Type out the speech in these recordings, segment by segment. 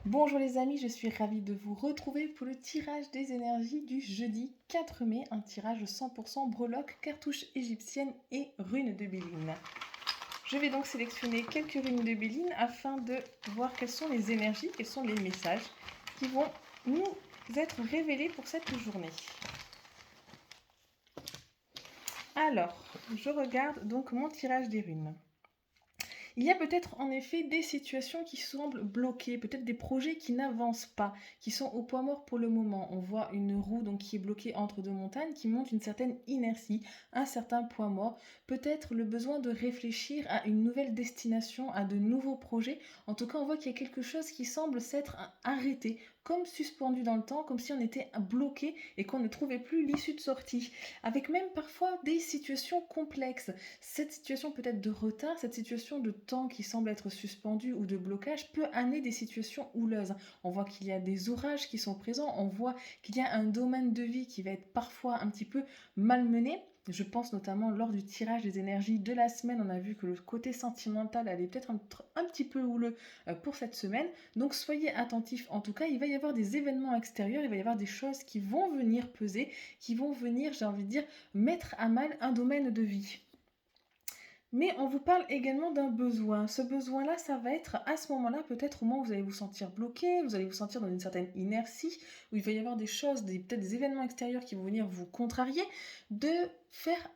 Bonjour les amis, je suis ravie de vous retrouver pour le tirage des énergies du jeudi 4 mai, un tirage 100% breloque, cartouche égyptienne et runes de Béline. Je vais donc sélectionner quelques runes de Béline afin de voir quelles sont les énergies, quels sont les messages qui vont nous être révélés pour cette journée. Alors, je regarde donc mon tirage des runes. Il y a peut-être en effet des situations qui semblent bloquées, peut-être des projets qui n'avancent pas, qui sont au point mort pour le moment. On voit une roue donc qui est bloquée entre deux montagnes, qui montre une certaine inertie, un certain point mort. Peut-être le besoin de réfléchir à une nouvelle destination, à de nouveaux projets. En tout cas, on voit qu'il y a quelque chose qui semble s'être arrêté, comme suspendu dans le temps, comme si on était bloqué et qu'on ne trouvait plus l'issue de sortie. Avec même parfois des situations complexes. Cette situation peut-être de retard, cette situation de temps qui semble être suspendu ou de blocage peut amener des situations houleuses. On voit qu'il y a des orages qui sont présents, on voit qu'il y a un domaine de vie qui va être parfois un petit peu malmené. Je pense notamment lors du tirage des énergies de la semaine, on a vu que le côté sentimental allait peut-être un petit peu houleux pour cette semaine. Donc soyez attentifs. En tout cas, il va y avoir des événements extérieurs, il va y avoir des choses qui vont venir peser, qui vont venir, j'ai envie de dire, mettre à mal un domaine de vie. Mais on vous parle également d'un besoin. Ce besoin-là, ça va être à ce moment-là, peut-être au moment où vous allez vous sentir bloqué, vous allez vous sentir dans une certaine inertie, où il va y avoir des choses, peut-être des événements extérieurs qui vont venir vous contrarier, de faire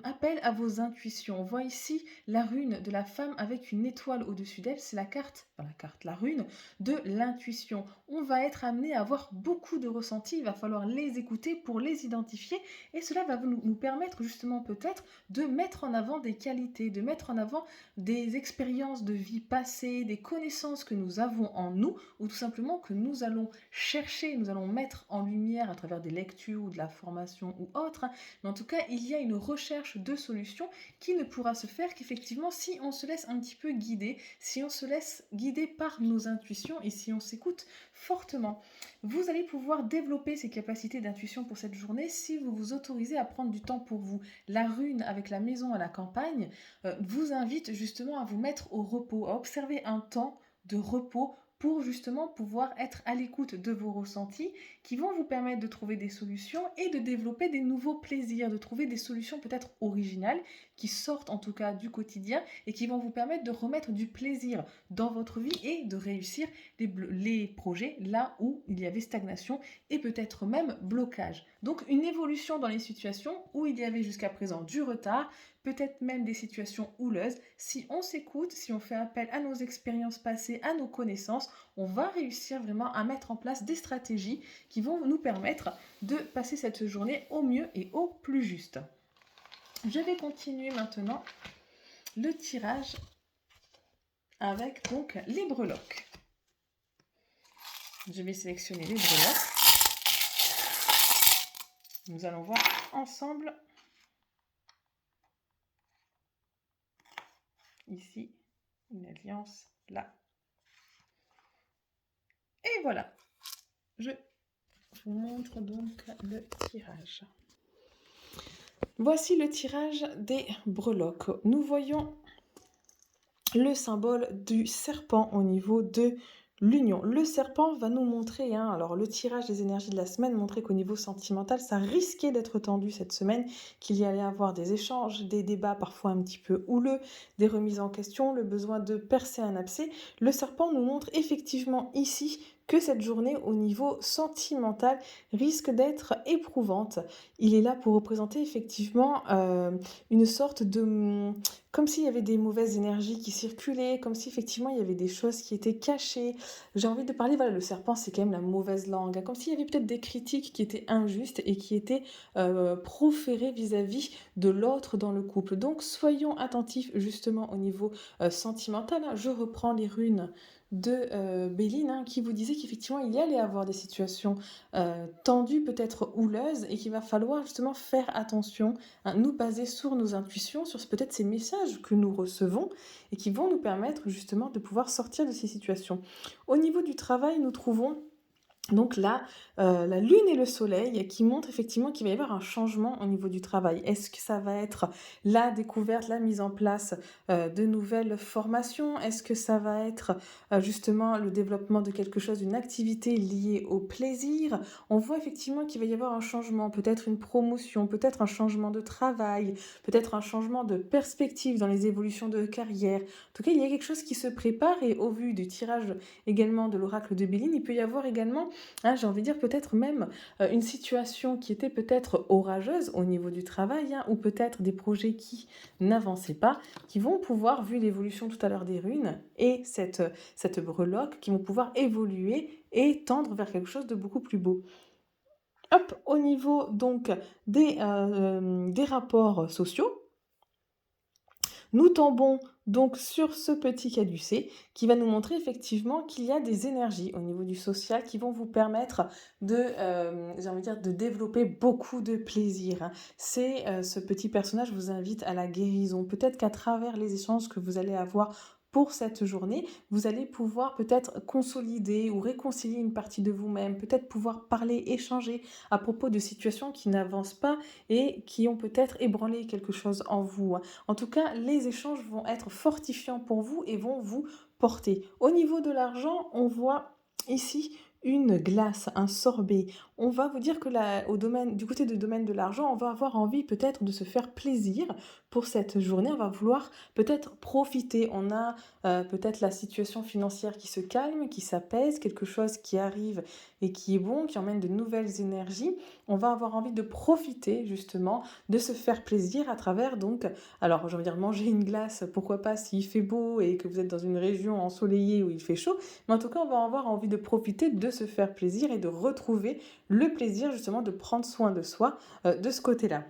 appel à vos intuitions. On voit ici la rune de la femme avec une étoile au-dessus d'elle, c'est la rune de l'intuition. On va être amené à avoir beaucoup de ressentis, il va falloir les écouter pour les identifier et cela va nous permettre justement peut-être de mettre en avant des qualités, de mettre en avant des expériences de vie passées, des connaissances que nous avons en nous ou tout simplement que nous allons chercher, nous allons mettre en lumière à travers des lectures ou de la formation ou autre. Mais en tout cas, il y a une recherche de solutions qui ne pourra se faire qu'effectivement si on se laisse un petit peu guider, si on se laisse guider par nos intuitions et si on s'écoute fortement. Vous allez pouvoir développer ces capacités d'intuition pour cette journée si vous vous autorisez à prendre du temps pour vous. La rune avec la maison à la campagne vous invite justement à vous mettre au repos, à observer un temps de repos pour justement pouvoir être à l'écoute de vos ressentis qui vont vous permettre de trouver des solutions et de développer des nouveaux plaisirs, de trouver des solutions peut-être originales qui sortent en tout cas du quotidien et qui vont vous permettre de remettre du plaisir dans votre vie et de réussir les projets là où il y avait stagnation et peut-être même blocage. Donc une évolution dans les situations où il y avait jusqu'à présent du retard, peut-être même des situations houleuses. Si on s'écoute, si on fait appel à nos expériences passées, à nos connaissances, on va réussir vraiment à mettre en place des stratégies qui vont nous permettre de passer cette journée au mieux et au plus juste. Je vais continuer maintenant le tirage avec donc les breloques. Je vais sélectionner les breloques. Nous allons voir ensemble ici une alliance là. Et voilà, je vous montre donc le tirage. Voici le tirage des breloques. Nous voyons le symbole du serpent au niveau de l'union. Le serpent va nous montrer, alors le tirage des énergies de la semaine montrait qu'au niveau sentimental, ça risquait d'être tendu cette semaine, qu'il y allait avoir des échanges, des débats parfois un petit peu houleux, des remises en question, le besoin de percer un abcès. Le serpent nous montre effectivement ici que cette journée au niveau sentimental risque d'être éprouvante. Il est là pour représenter effectivement une sorte de... comme s'il y avait des mauvaises énergies qui circulaient, comme si effectivement il y avait des choses qui étaient cachées. J'ai envie de parler, voilà, le serpent c'est quand même la mauvaise langue, comme s'il y avait peut-être des critiques qui étaient injustes et qui étaient proférées vis-à-vis de l'autre dans le couple. Donc soyons attentifs justement au niveau sentimental. Je reprends les runes de Béline qui vous disait qu'effectivement il y allait avoir des situations tendues, peut-être houleuses, et qu'il va falloir justement faire attention, nous baser sur nos intuitions, sur peut-être ces messages que nous recevons et qui vont nous permettre justement de pouvoir sortir de ces situations. Au niveau du travail, nous trouvons Donc là, la lune et le soleil qui montrent effectivement qu'il va y avoir un changement au niveau du travail. Est-ce que ça va être la découverte, la mise en place, de nouvelles formations? Est-ce que ça va être, justement le développement de quelque chose, d'une activité liée au plaisir? On voit effectivement qu'il va y avoir un changement, peut-être une promotion, peut-être un changement de travail, peut-être un changement de perspective dans les évolutions de carrière. En tout cas, il y a quelque chose qui se prépare et au vu du tirage également de l'oracle de Béline, il peut y avoir également j'ai envie de dire peut-être même une situation qui était peut-être orageuse au niveau du travail, ou peut-être des projets qui n'avançaient pas, qui vont pouvoir, vu l'évolution tout à l'heure des runes et cette breloque, qui vont pouvoir évoluer et tendre vers quelque chose de beaucoup plus beau. Hop, au niveau donc des rapports sociaux, nous tombons donc sur ce petit caducée qui va nous montrer effectivement qu'il y a des énergies au niveau du social qui vont vous permettre j'ai envie de dire, de développer beaucoup de plaisir. Ce petit personnage vous invite à la guérison. Peut-être qu'à travers les échanges que vous allez avoir pour cette journée, vous allez pouvoir peut-être consolider ou réconcilier une partie de vous-même, peut-être pouvoir parler, échanger à propos de situations qui n'avancent pas et qui ont peut-être ébranlé quelque chose en vous. En tout cas, les échanges vont être fortifiants pour vous et vont vous porter. Au niveau de l'argent, on voit ici une glace, un sorbet. On va vous dire que du côté du domaine de l'argent, on va avoir envie peut-être de se faire plaisir pour cette journée. On va vouloir peut-être profiter. On a peut-être la situation financière qui se calme, qui s'apaise, quelque chose qui arrive et qui est bon, qui emmène de nouvelles énergies. On va avoir envie de profiter justement, de se faire plaisir à travers donc alors, j'ai envie de dire, manger une glace, pourquoi pas s'il fait beau et que vous êtes dans une région ensoleillée où il fait chaud. Mais en tout cas, on va avoir envie de profiter, de se faire plaisir et de retrouver le plaisir justement de prendre soin de soi de ce côté-là.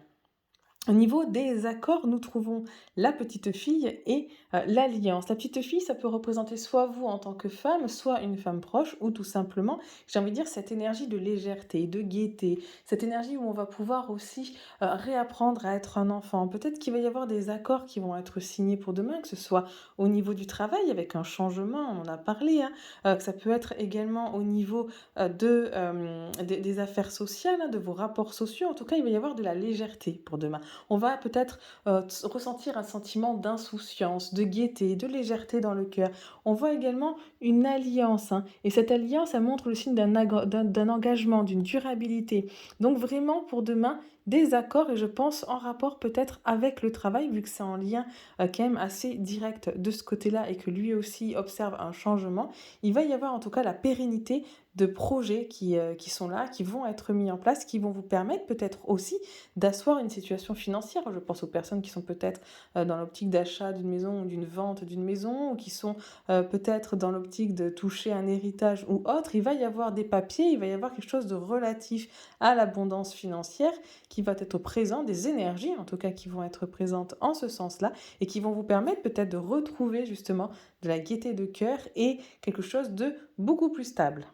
Au niveau des accords, nous trouvons la petite fille et l'alliance. La petite fille, ça peut représenter soit vous en tant que femme, soit une femme proche, ou tout simplement, j'ai envie de dire, cette énergie de légèreté, de gaieté, cette énergie où on va pouvoir aussi réapprendre à être un enfant. Peut-être qu'il va y avoir des accords qui vont être signés pour demain, que ce soit au niveau du travail, avec un changement, on en a parlé, que ça peut être également au niveau des affaires sociales, de vos rapports sociaux. En tout cas, il va y avoir de la légèreté pour demain. On va peut-être ressentir un sentiment d'insouciance, de gaieté, de légèreté dans le cœur. On voit également une alliance, et cette alliance, elle montre le signe d'un engagement, d'une durabilité. Donc vraiment, pour demain, des accords, et je pense en rapport peut-être avec le travail, vu que c'est en lien quand même assez direct de ce côté-là, et que lui aussi observe un changement, il va y avoir en tout cas la pérennité de projets qui sont là, qui vont être mis en place, qui vont vous permettre peut-être aussi d'asseoir une situation financière. Je pense aux personnes qui sont peut-être dans l'optique d'achat d'une maison ou d'une vente d'une maison, ou qui sont peut-être dans l'optique de toucher un héritage ou autre. Il va y avoir des papiers, il va y avoir quelque chose de relatif à l'abondance financière qui va être présent, des énergies en tout cas qui vont être présentes en ce sens-là et qui vont vous permettre peut-être de retrouver justement de la gaieté de cœur et quelque chose de beaucoup plus stable.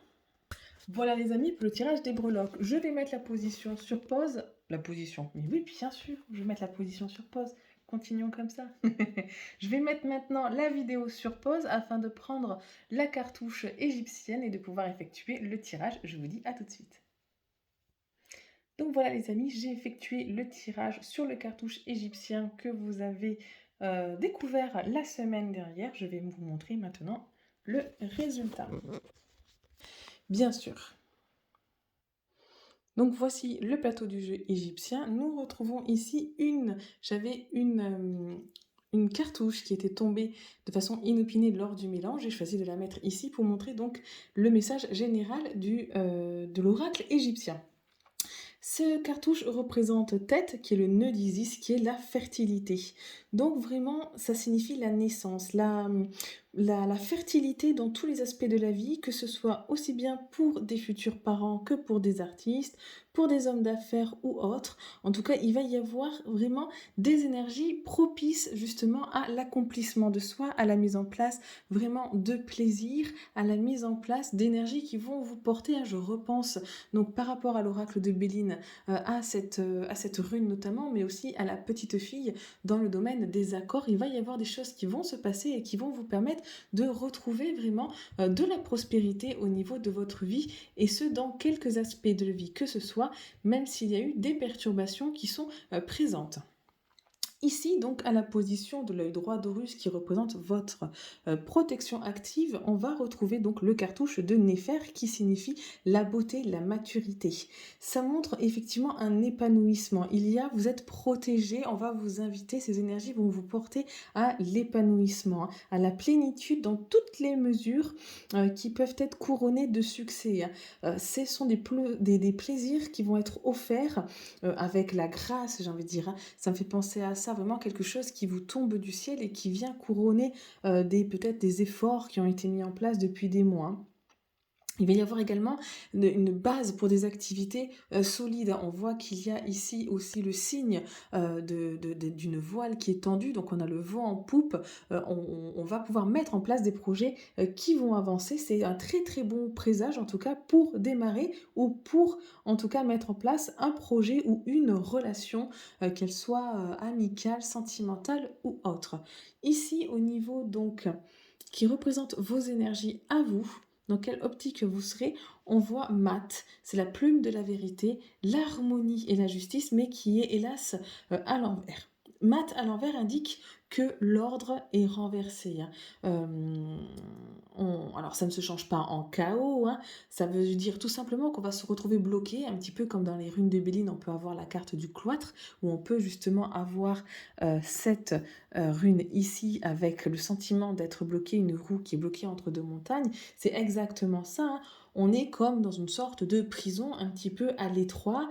Voilà les amis pour le tirage des breloques. Je vais mettre la position sur pause. La position, mais oui, bien sûr, je vais mettre la position sur pause. Continuons comme ça. Je vais mettre maintenant la vidéo sur pause afin de prendre la cartouche égyptienne et de pouvoir effectuer le tirage. Je vous dis à tout de suite. Donc voilà les amis, j'ai effectué le tirage sur le cartouche égyptien que vous avez découvert la semaine dernière. Je vais vous montrer maintenant le résultat. Bien sûr. Donc voici le plateau du jeu égyptien. Nous retrouvons ici j'avais une cartouche qui était tombée de façon inopinée lors du mélange. J'ai choisi de la mettre ici pour montrer donc le message général de l'oracle égyptien. Ce cartouche représente Tête, qui est le nœud d'Isis, qui est la fertilité. Donc vraiment, ça signifie la naissance, la fertilité dans tous les aspects de la vie, que ce soit aussi bien pour des futurs parents que pour des artistes, pour des hommes d'affaires ou autres. En tout cas, il va y avoir vraiment des énergies propices justement à l'accomplissement de soi, à la mise en place vraiment de plaisir, à la mise en place d'énergies qui vont vous porter, je repense donc par rapport à l'oracle de Béline, à cette rune notamment, mais aussi à la petite fille dans le domaine des accords. Il va y avoir des choses qui vont se passer et qui vont vous permettre permettre de retrouver vraiment de la prospérité au niveau de votre vie, et ce dans quelques aspects de la vie que ce soit, même s'il y a eu des perturbations qui sont présentes. Ici, donc, à la position de l'œil droit d'Horus qui représente votre protection active, on va retrouver donc le cartouche de Néfer qui signifie la beauté, la maturité. Ça montre effectivement un épanouissement. Vous êtes protégé, on va vous inviter, ces énergies vont vous porter à l'épanouissement, à la plénitude dans toutes les mesures qui peuvent être couronnées de succès. Ce sont des plaisirs qui vont être offerts avec la grâce, j'ai envie de dire. Ça me fait penser à ça, vraiment quelque chose qui vous tombe du ciel et qui vient couronner peut-être des efforts qui ont été mis en place depuis des mois. Il va y avoir également une base pour des activités solides. On voit qu'il y a ici aussi le signe d'une voile qui est tendue, donc on a le vent en poupe. On va pouvoir mettre en place des projets qui vont avancer. C'est un très très bon présage en tout cas pour démarrer ou pour en tout cas mettre en place un projet ou une relation, qu'elle soit amicale, sentimentale ou autre. Ici au niveau donc qui représente vos énergies à vous, dans quelle optique vous serez, on voit mat, c'est la plume de la vérité, l'harmonie et la justice, mais qui est hélas à l'envers. Mat à l'envers indique que l'ordre est renversé. Alors ça ne se change pas en chaos, ça veut dire tout simplement qu'on va se retrouver bloqué, un petit peu comme dans les runes de Béline, on peut avoir la carte du cloître, où on peut justement avoir cette rune ici avec le sentiment d'être bloqué, une roue qui est bloquée entre deux montagnes. C'est exactement ça. On est comme dans une sorte de prison un petit peu à l'étroit.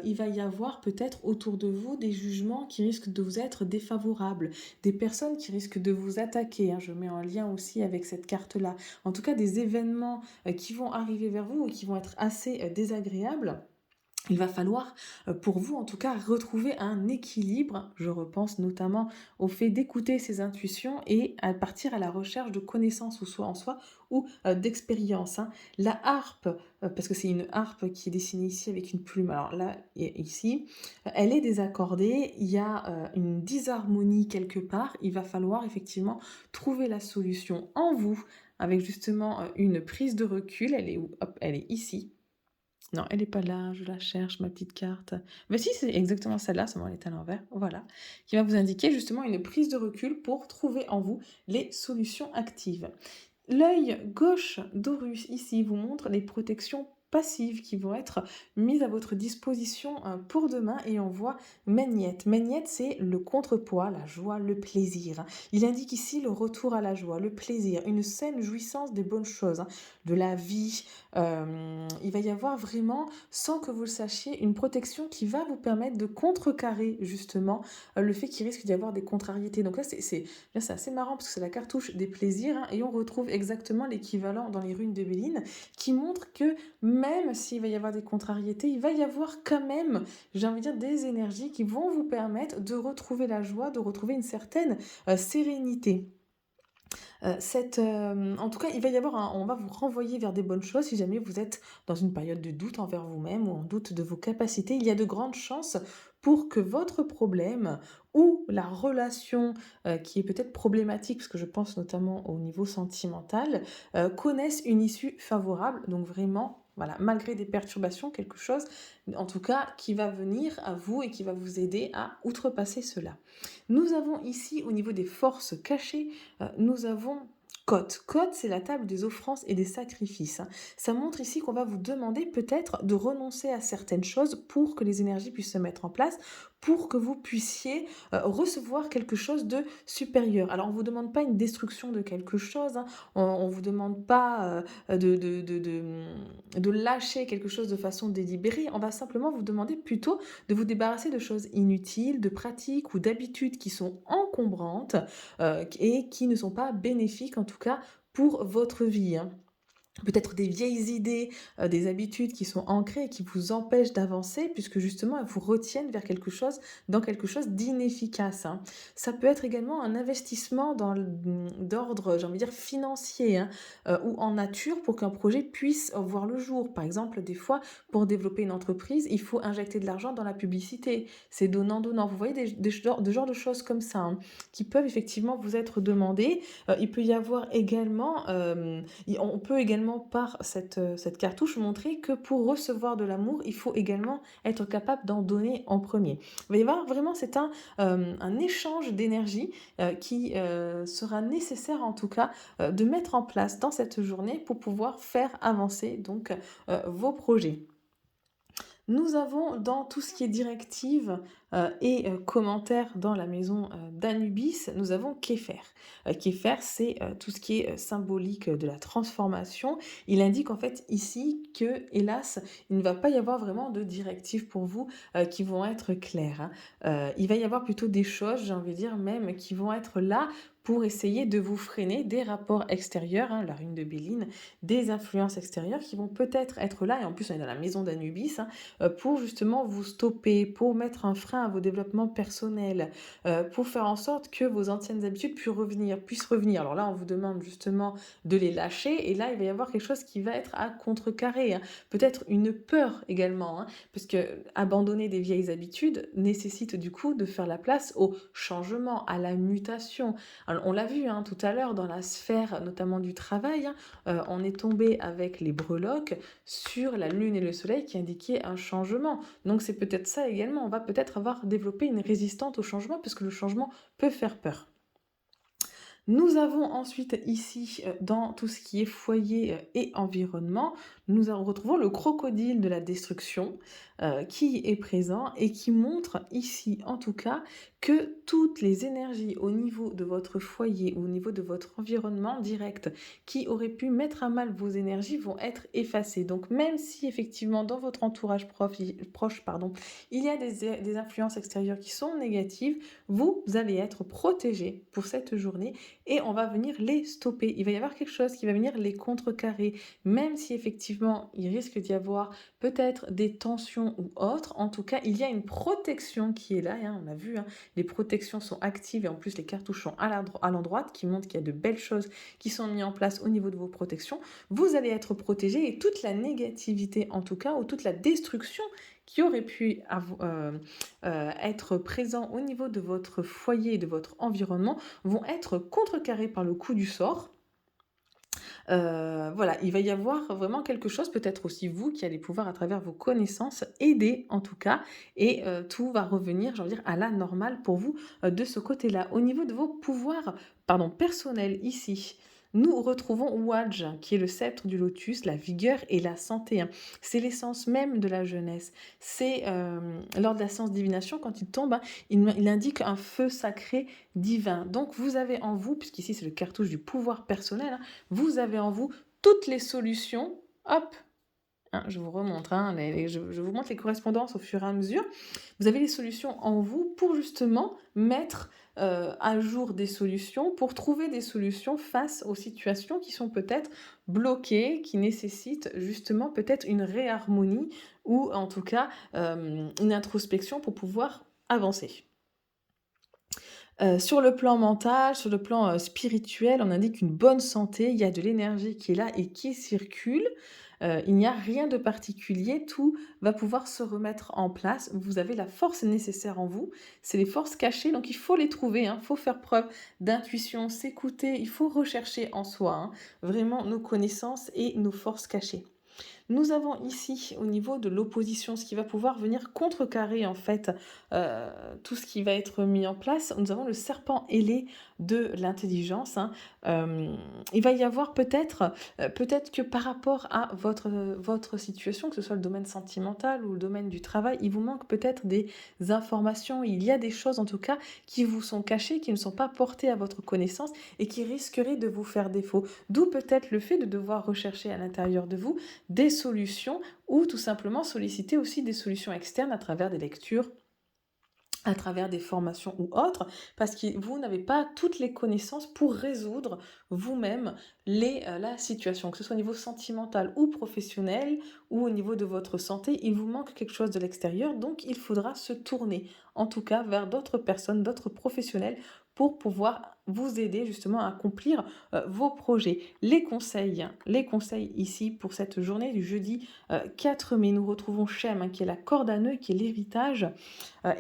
Il va y avoir peut-être autour de vous des jugements qui risquent de vous être défavorables, des personnes qui risquent de vous attaquer. Je mets en lien aussi avec cette carte-là. En tout cas, des événements qui vont arriver vers vous et qui vont être assez désagréables. Il va falloir, pour vous en tout cas, retrouver un équilibre. Je repense notamment au fait d'écouter ses intuitions et à partir à la recherche de connaissances ou soit en soi ou d'expérience. La harpe, parce que c'est une harpe qui est dessinée ici avec une plume, alors là et ici, elle est désaccordée, il y a une disharmonie quelque part. Il va falloir effectivement trouver la solution en vous avec justement une prise de recul. Elle est où? Hop, elle est ici. Non, elle n'est pas là, je la cherche, ma petite carte. Mais si, c'est exactement celle-là, seulement elle est à l'envers, voilà. Qui va vous indiquer justement une prise de recul pour trouver en vous les solutions actives. L'œil gauche d'Horus, ici, vous montre les protections passives qui vont être mises à votre disposition pour demain, et on voit Megnet. Megnet, c'est le contrepoids, la joie, le plaisir. Il indique ici le retour à la joie, le plaisir, une saine jouissance des bonnes choses, de la vie. Il va y avoir vraiment, sans que vous le sachiez, une protection qui va vous permettre de contrecarrer justement le fait qu'il risque d'y avoir des contrariétés. Donc là, c'est assez marrant parce que c'est la cartouche des plaisirs, et on retrouve exactement l'équivalent dans les runes de Béline qui montre que même s'il va y avoir des contrariétés, il va y avoir quand même, j'ai envie de dire, des énergies qui vont vous permettre de retrouver la joie, de retrouver une certaine sérénité. En tout cas, il va y avoir on va vous renvoyer vers des bonnes choses si jamais vous êtes dans une période de doute envers vous-même ou en doute de vos capacités. Il y a de grandes chances pour que votre problème ou la relation qui est peut-être problématique, parce que je pense notamment au niveau sentimental, connaisse une issue favorable. Donc vraiment, voilà, malgré des perturbations, quelque chose, en tout cas, qui va venir à vous et qui va vous aider à outrepasser cela. Nous avons ici, au niveau des forces cachées, nous avons Côte. Côte, c'est la table des offrances et des sacrifices. Ça montre ici qu'on va vous demander peut-être de renoncer à certaines choses pour que les énergies puissent se mettre en place, pour que vous puissiez recevoir quelque chose de supérieur. Alors, on ne vous demande pas une destruction de quelque chose, on ne vous demande pas de lâcher quelque chose de façon délibérée, on va simplement vous demander plutôt de vous débarrasser de choses inutiles, de pratiques ou d'habitudes qui sont encombrantes et qui ne sont pas bénéfiques, en tout cas pour votre vie. peut-être des vieilles idées, des habitudes qui sont ancrées et qui vous empêchent d'avancer puisque justement elles vous retiennent vers quelque chose dans quelque chose d'inefficace, hein. Ça peut être également un investissement d'ordre, j'ai envie de dire financier, hein, ou en nature pour qu'un projet puisse voir le jour. Par exemple, des fois, pour développer une entreprise, il faut injecter de l'argent dans la publicité. C'est donnant-donnant. Vous voyez des genres de choses comme ça, hein, qui peuvent effectivement vous être demandées. Il peut y avoir également, on peut également par cette cartouche montrer que pour recevoir de l'amour, il faut également être capable d'en donner en premier. Il va y avoir vraiment, c'est un échange d'énergie qui sera nécessaire en tout cas de mettre en place dans cette journée pour pouvoir faire avancer donc vos projets. Nous avons dans tout ce qui est directive et commentaires dans la maison d'Anubis, nous avons Kéfer. Kéfer, c'est tout ce qui est symbolique de la transformation. Il indique en fait ici que, hélas, il ne va pas y avoir vraiment de directives pour vous qui vont être claires, hein. Il va y avoir plutôt des choses, j'ai envie de dire même, qui vont être là pour essayer de vous freiner des rapports extérieurs, hein, la rune de Béline, des influences extérieures qui vont peut-être être là, et en plus on est dans la maison d'Anubis, hein, pour justement vous stopper, pour mettre un frein à vos développements personnels, pour faire en sorte que vos anciennes habitudes puissent revenir. Alors là, on vous demande justement de les lâcher, et là, il va y avoir quelque chose qui va être à contrecarrer, hein. Peut-être une peur également, hein, parce que abandonner des vieilles habitudes nécessite du coup de faire la place au changement, à la mutation. Alors, on l'a vu, hein, tout à l'heure dans la sphère notamment du travail, hein, on est tombé avec les breloques sur la lune et le soleil qui indiquaient un changement. Donc c'est peut-être ça également, on va peut-être avoir développé une résistance au changement parce que le changement peut faire peur. Nous avons ensuite ici, dans tout ce qui est foyer et environnement, retrouvons le crocodile de la destruction qui est présent et qui montre ici, en tout cas, que toutes les énergies au niveau de votre foyer ou au niveau de votre environnement direct qui auraient pu mettre à mal vos énergies vont être effacées. Donc même si effectivement dans votre entourage proche, il y a des influences extérieures qui sont négatives, vous allez être protégé pour cette journée et on va venir les stopper. Il va y avoir quelque chose qui va venir les contrecarrer, même si effectivement il risque d'y avoir peut-être des tensions ou autres. En tout cas, il y a une protection qui est là, hein, on l'a vu, hein, les protections sont actives et en plus les cartouches sont à l'endroite qui montrent qu'il y a de belles choses qui sont mises en place au niveau de vos protections. Vous allez être protégé et toute la négativité en tout cas ou toute la destruction qui aurait pu être présent au niveau de votre foyer et de votre environnement vont être contrecarrés par le coup du sort. Voilà, il va y avoir vraiment quelque chose, peut-être aussi vous, qui allez pouvoir, à travers vos connaissances, aider en tout cas, et tout va revenir, j'ai envie de dire, à la normale pour vous de ce côté-là. Au niveau de vos pouvoirs, personnels ici, nous retrouvons Waj, qui est le sceptre du lotus, la vigueur et la santé, hein. C'est l'essence même de la jeunesse. C'est lors de la séance divination, quand il tombe, hein, il indique un feu sacré divin. Donc vous avez en vous, puisqu'ici c'est le cartouche du pouvoir personnel, hein, vous avez en vous toutes les solutions. Hop, hein, je vous remontre, hein, je vous montre les correspondances au fur et à mesure. Vous avez les solutions en vous pour justement mettre à jour des solutions, pour trouver des solutions face aux situations qui sont peut-être bloquées, qui nécessitent justement peut-être une réharmonie ou en tout cas une introspection pour pouvoir avancer. Sur le plan mental, sur le plan spirituel, on indique une bonne santé, il y a de l'énergie qui est là et qui circule. Il n'y a rien de particulier, tout va pouvoir se remettre en place. Vous avez la force nécessaire en vous, c'est les forces cachées, donc il faut les trouver, hein. Il faut faire preuve d'intuition, s'écouter, il faut rechercher en soi, hein, vraiment nos connaissances et nos forces cachées. Nous avons ici, au niveau de l'opposition, ce qui va pouvoir venir contrecarrer en fait tout ce qui va être mis en place. Nous avons le serpent ailé de l'intelligence, hein. Il va y avoir peut-être que par rapport à votre situation, que ce soit le domaine sentimental ou le domaine du travail, il vous manque peut-être des informations. Il y a des choses en tout cas qui vous sont cachées, qui ne sont pas portées à votre connaissance et qui risqueraient de vous faire défaut. D'où peut-être le fait de devoir rechercher à l'intérieur de vous des solutions ou tout simplement solliciter aussi des solutions externes à travers des lectures, à travers des formations ou autres, parce que vous n'avez pas toutes les connaissances pour résoudre vous-même la situation, que ce soit au niveau sentimental ou professionnel, ou au niveau de votre santé, il vous manque quelque chose de l'extérieur, donc il faudra se tourner, en tout cas, vers d'autres personnes, d'autres professionnels, pour pouvoir vous aider justement à accomplir vos projets. Les conseils ici pour cette journée du jeudi 4 mai, nous retrouvons Shem, hein, qui est la corde à nœud, qui est l'héritage,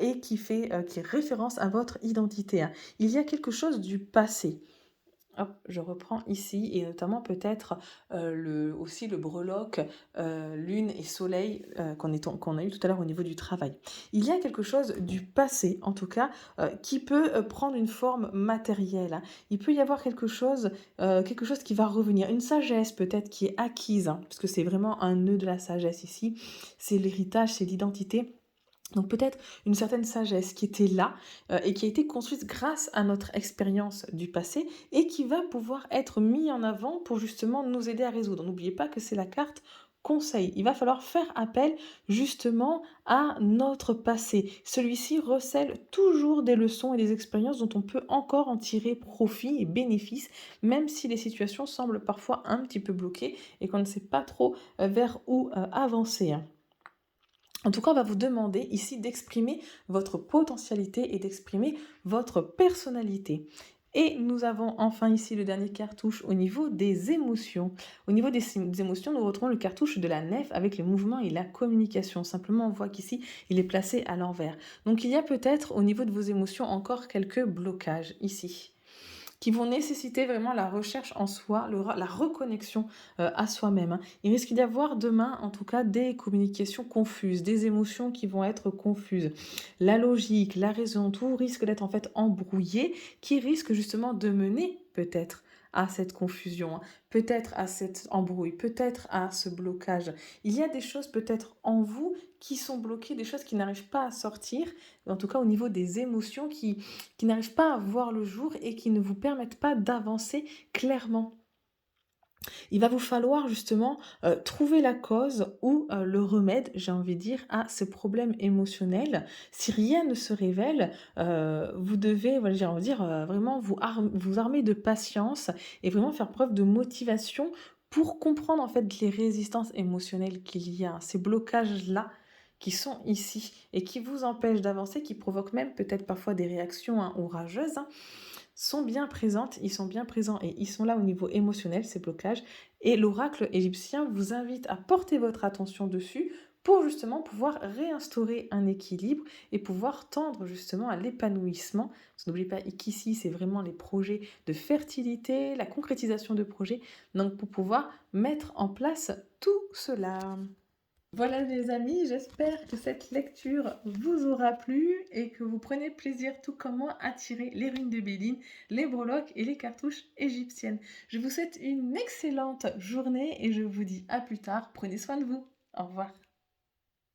et qui est référence à votre identité, hein. Il y a quelque chose du passé. Hop, je reprends ici et notamment peut-être aussi le breloque lune et soleil qu'on a eu tout à l'heure au niveau du travail. Il y a quelque chose du passé, en tout cas, qui peut prendre une forme matérielle, hein. Il peut y avoir quelque chose qui va revenir, une sagesse peut-être qui est acquise, hein, parce que c'est vraiment un nœud de la sagesse ici. C'est l'héritage, c'est l'identité. Donc peut-être une certaine sagesse qui était là et qui a été construite grâce à notre expérience du passé et qui va pouvoir être mis en avant pour justement nous aider à résoudre. N'oubliez pas que c'est la carte conseil. Il va falloir faire appel justement à notre passé. Celui-ci recèle toujours des leçons et des expériences dont on peut encore en tirer profit et bénéfice, même si les situations semblent parfois un petit peu bloquées et qu'on ne sait pas trop vers où avancer, hein. En tout cas, on va vous demander ici d'exprimer votre potentialité et d'exprimer votre personnalité. Et nous avons enfin ici le dernier cartouche au niveau des émotions. Au niveau des émotions, nous retrouvons le cartouche de la nef avec les mouvements et la communication. Simplement, on voit qu'ici, il est placé à l'envers. Donc, il y a peut-être au niveau de vos émotions encore quelques blocages ici, qui vont nécessiter vraiment la recherche en soi, la reconnexion à soi-même, hein. Il risque d'y avoir demain, en tout cas, des communications confuses, des émotions qui vont être confuses. La logique, la raison, tout risque d'être en fait embrouillé, qui risque justement de mener peut-être à cette confusion, hein, peut-être à cette embrouille, peut-être à ce blocage. Il y a des choses peut-être en vous qui sont bloquées, des choses qui n'arrivent pas à sortir, en tout cas au niveau des émotions qui n'arrivent pas à voir le jour et qui ne vous permettent pas d'avancer clairement. Il va vous falloir justement trouver la cause ou le remède, j'ai envie de dire, à ce problème émotionnel. Si rien ne se révèle, vous devez, voilà, j'ai envie de dire, vraiment vous armer de patience et vraiment faire preuve de motivation pour comprendre en fait les résistances émotionnelles qu'il y a, ces blocages-là qui sont ici et qui vous empêchent d'avancer, qui provoquent même peut-être parfois des réactions, hein, orageuses, hein, sont bien présentes, ils sont bien présents et ils sont là au niveau émotionnel, ces blocages. Et l'oracle égyptien vous invite à porter votre attention dessus pour justement pouvoir réinstaurer un équilibre et pouvoir tendre justement à l'épanouissement. Parce que n'oubliez pas qu'ici, c'est vraiment les projets de fertilité, la concrétisation de projets, donc pour pouvoir mettre en place tout cela. Voilà les amis, j'espère que cette lecture vous aura plu et que vous prenez plaisir tout comme moi à tirer les runes de Béline, les breloques et les cartouches égyptiennes. Je vous souhaite une excellente journée et je vous dis à plus tard. Prenez soin de vous. Au revoir.